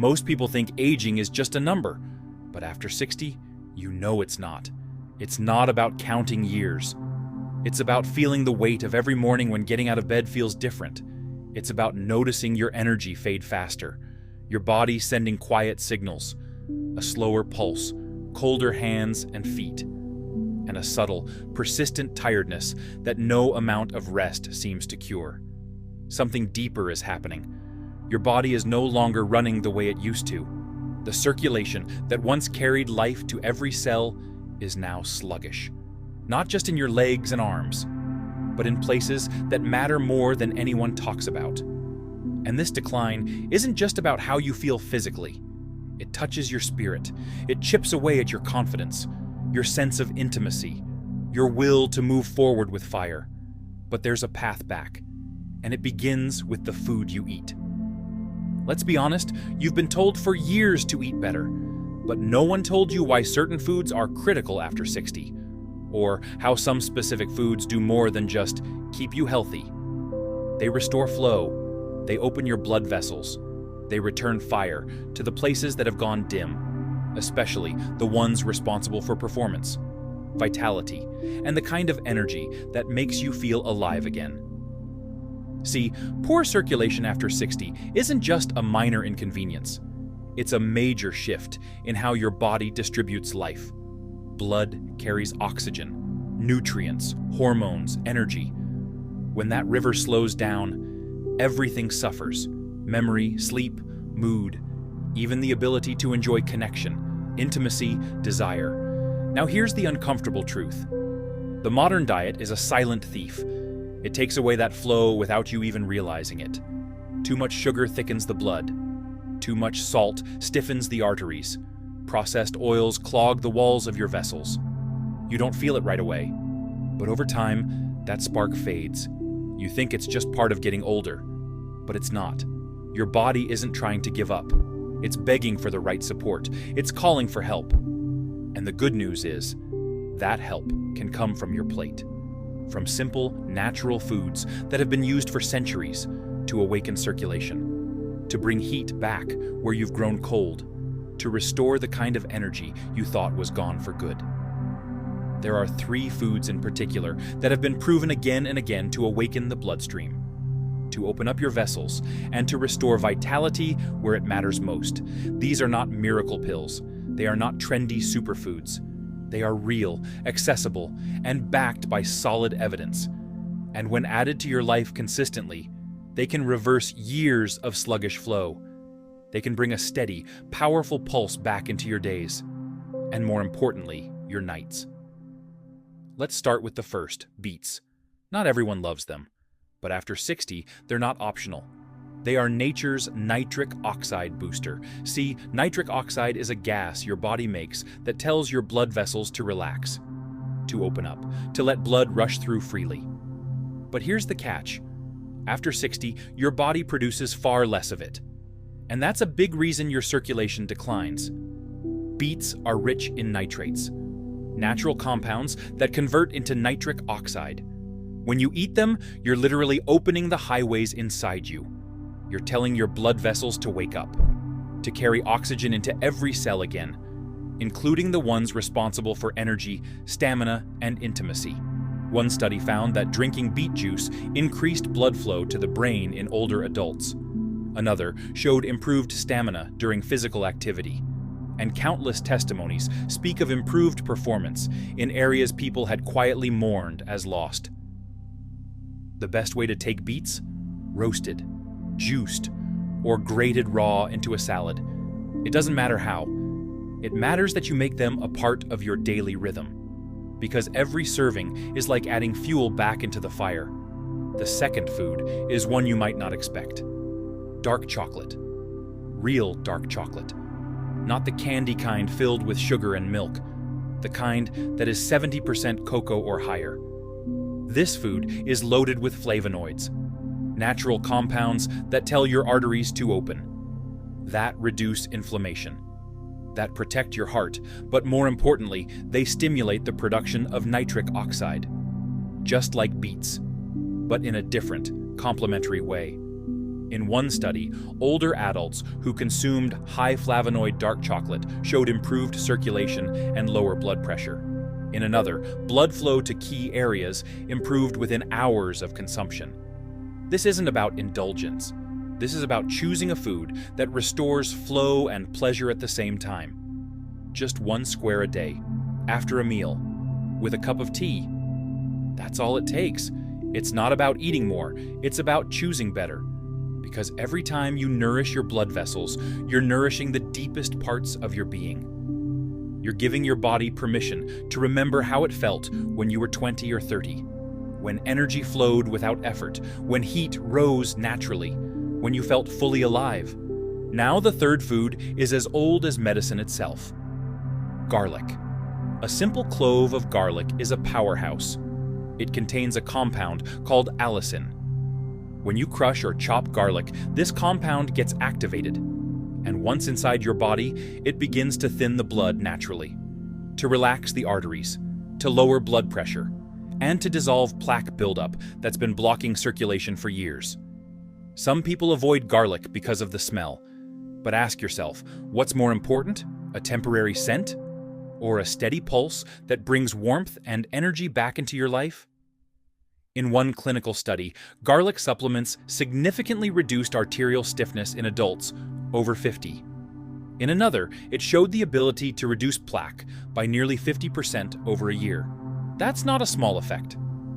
Most people think aging is just a number, but after 60, you know it's not. It's not about counting years. It's about feeling the weight of every morning when getting out of bed feels different. It's about noticing your energy fade faster, your body sending quiet signals, a slower pulse, colder hands and feet, and a subtle, persistent tiredness that no amount of rest seems to cure. Something deeper is happening. Your body is no longer running the way it used to. The circulation that once carried life to every cell is now sluggish. Not just in your legs and arms, but in places that matter more than anyone talks about. And this decline isn't just about how you feel physically. It touches your spirit. It chips away at your confidence, your sense of intimacy, your will to move forward with fire. But there's a path back, and it begins with the food you eat. Let's be honest, you've been told for years to eat better, but no one told you why certain foods are critical after 60, or how some specific foods do more than just keep you healthy. They restore flow, they open your blood vessels, they return fire to the places that have gone dim, especially the ones responsible for performance, vitality, and the kind of energy that makes you feel alive again. See, poor circulation after 60 isn't just a minor inconvenience. It's a major shift in how your body distributes life. Blood carries oxygen, nutrients, hormones, energy. When that river slows down, everything suffers. Memory, sleep, mood, even the ability to enjoy connection, intimacy, desire. Now here's the uncomfortable truth. The modern diet is a silent thief. It takes away that flow without you even realizing it. Too much sugar thickens the blood. Too much salt stiffens the arteries. Processed oils clog the walls of your vessels. You don't feel it right away, but over time, that spark fades. You think it's just part of getting older, but it's not. Your body isn't trying to give up. It's begging for the right support. It's calling for help. And the good news is, that help can come from your plate. From simple, natural foods that have been used for centuries to awaken circulation, to bring heat back where you've grown cold, to restore the kind of energy you thought was gone for good. There are 3 foods in particular that have been proven again and again to awaken the bloodstream, to open up your vessels, and to restore vitality where it matters most. These are not miracle pills. They are not trendy superfoods. They are real, accessible, and backed by solid evidence. And when added to your life consistently, they can reverse years of sluggish flow. They can bring a steady, powerful pulse back into your days, and more importantly, your nights. Let's start with the first, beets. Not everyone loves them, but after 60, they're not optional. They are nature's nitric oxide booster. See, nitric oxide is a gas your body makes that tells your blood vessels to relax, to open up, to let blood rush through freely. But here's the catch. After 60, your body produces far less of it. And that's a big reason your circulation declines. Beets are rich in nitrates, natural compounds that convert into nitric oxide. When you eat them, you're literally opening the highways inside you. You're telling your blood vessels to wake up, to carry oxygen into every cell again, including the ones responsible for energy, stamina, and intimacy. One study found that drinking beet juice increased blood flow to the brain in older adults. Another showed improved stamina during physical activity. And countless testimonies speak of improved performance in areas people had quietly mourned as lost. The best way to take beets? Roasted, juiced, or grated raw into a salad. It doesn't matter how. It matters that you make them a part of your daily rhythm. Because every serving is like adding fuel back into the fire. The second food is one you might not expect. Dark chocolate. Real dark chocolate. Not the candy kind filled with sugar and milk. The kind that is 70% cocoa or higher. This food is loaded with flavonoids, natural compounds that tell your arteries to open, that reduce inflammation, that protect your heart, but more importantly, they stimulate the production of nitric oxide, just like beets, but in a different, complementary way. In one study, older adults who consumed high flavonoid dark chocolate showed improved circulation and lower blood pressure. In another, blood flow to key areas improved within hours of consumption. This isn't about indulgence. This is about choosing a food that restores flow and pleasure at the same time. Just 1 square a day, after a meal, with a cup of tea. That's all it takes. It's not about eating more, it's about choosing better. Because every time you nourish your blood vessels, you're nourishing the deepest parts of your being. You're giving your body permission to remember how it felt when you were 20 or 30, when energy flowed without effort, when heat rose naturally, when you felt fully alive. Now the third food is as old as medicine itself. Garlic. A simple clove of garlic is a powerhouse. It contains a compound called allicin. When you crush or chop garlic, this compound gets activated. And once inside your body, it begins to thin the blood naturally, to relax the arteries, to lower blood pressure, and to dissolve plaque buildup that's been blocking circulation for years. Some people avoid garlic because of the smell. But ask yourself, what's more important? A temporary scent? Or a steady pulse that brings warmth and energy back into your life? In one clinical study, garlic supplements significantly reduced arterial stiffness in adults over 50. In another, it showed the ability to reduce plaque by nearly 50% over a year. That's not a small effect.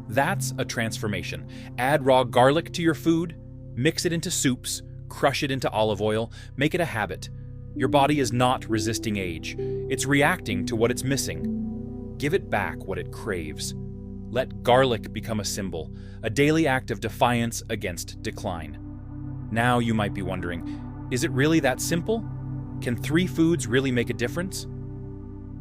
That's a transformation. Add raw garlic to your food, mix it into soups, crush it into olive oil, make it a habit. Your body is not resisting age. It's reacting to what it's missing. Give it back what it craves. Let garlic become a symbol, a daily act of defiance against decline. Now you might be wondering, is it really that simple? Can 3 foods really make a difference?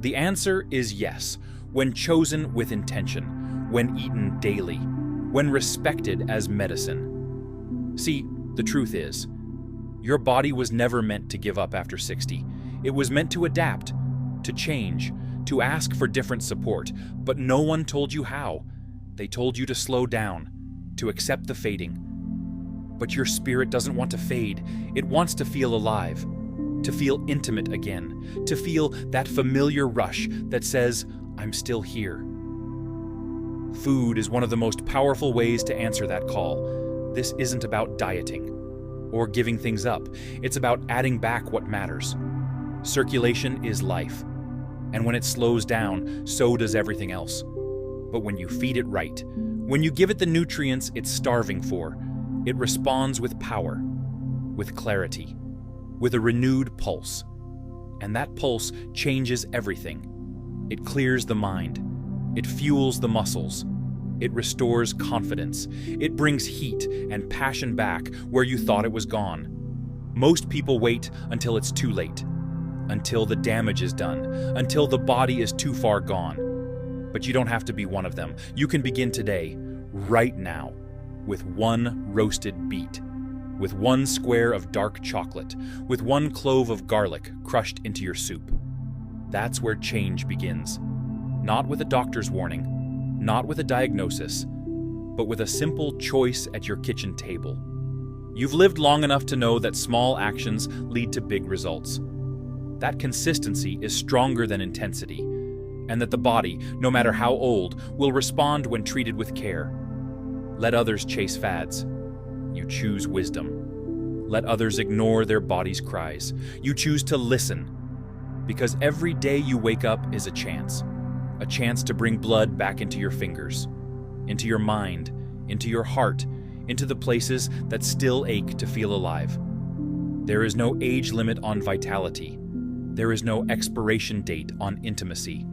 The answer is yes, when chosen with intention, when eaten daily, when respected as medicine. See, the truth is, your body was never meant to give up after 60. It was meant to adapt, to change, to ask for different support, but no one told you how. They told you to slow down, to accept the fading. But your spirit doesn't want to fade. It wants to feel alive, to feel intimate again, to feel that familiar rush that says, I'm still here. Food is one of the most powerful ways to answer that call. This isn't about dieting or giving things up. It's about adding back what matters. Circulation is life. And when it slows down, so does everything else. But when you feed it right, when you give it the nutrients it's starving for, it responds with power, with clarity, with a renewed pulse. And that pulse changes everything. It clears the mind. It fuels the muscles. It restores confidence. It brings heat and passion back where you thought it was gone. Most people wait until it's too late, until the damage is done, until the body is too far gone. But you don't have to be one of them. You can begin today, right now, with 1 roasted beet, with 1 square of dark chocolate, with 1 clove of garlic crushed into your soup. That's where change begins. Not with a doctor's warning, not with a diagnosis, but with a simple choice at your kitchen table. You've lived long enough to know that small actions lead to big results. That consistency is stronger than intensity, and that the body, no matter how old, will respond when treated with care. Let others chase fads. You choose wisdom. Let others ignore their body's cries. You choose to listen. Because every day you wake up is a chance to bring blood back into your fingers, into your mind, into your heart, into the places that still ache to feel alive. There is no age limit on vitality. There is no expiration date on intimacy.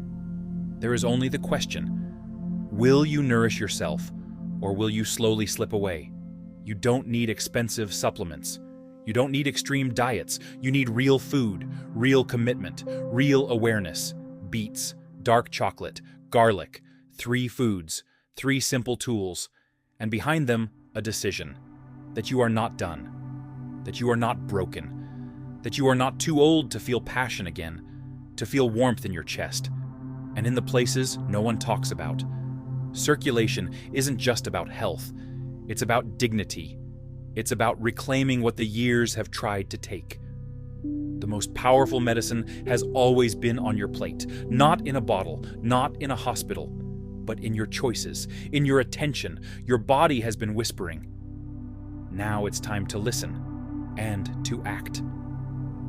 There is only the question, will you nourish yourself, or will you slowly slip away? You don't need expensive supplements. You don't need extreme diets. You need real food, real commitment, real awareness. Beets, dark chocolate, garlic, 3 foods, 3 simple tools, and behind them, a decision that you are not done, that you are not broken, that you are not too old to feel passion again, to feel warmth in your chest, and in the places no one talks about. Circulation isn't just about health, it's about dignity. It's about reclaiming what the years have tried to take. The most powerful medicine has always been on your plate, not in a bottle, not in a hospital, but in your choices, in your attention. Your body has been whispering. Now it's time to listen and to act.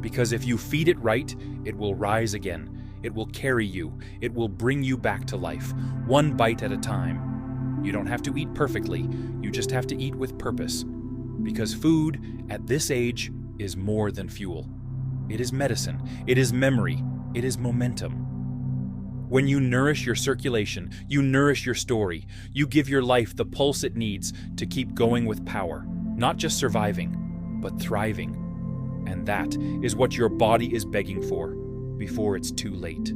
Because if you feed it right, it will rise again. It will carry you. It will bring you back to life, one bite at a time. You don't have to eat perfectly. You just have to eat with purpose. Because food, at this age, is more than fuel. It is medicine. It is memory. It is momentum. When you nourish your circulation, you nourish your story. You give your life the pulse it needs to keep going with power. Not just surviving, but thriving. And that is what your body is begging for before it's too late.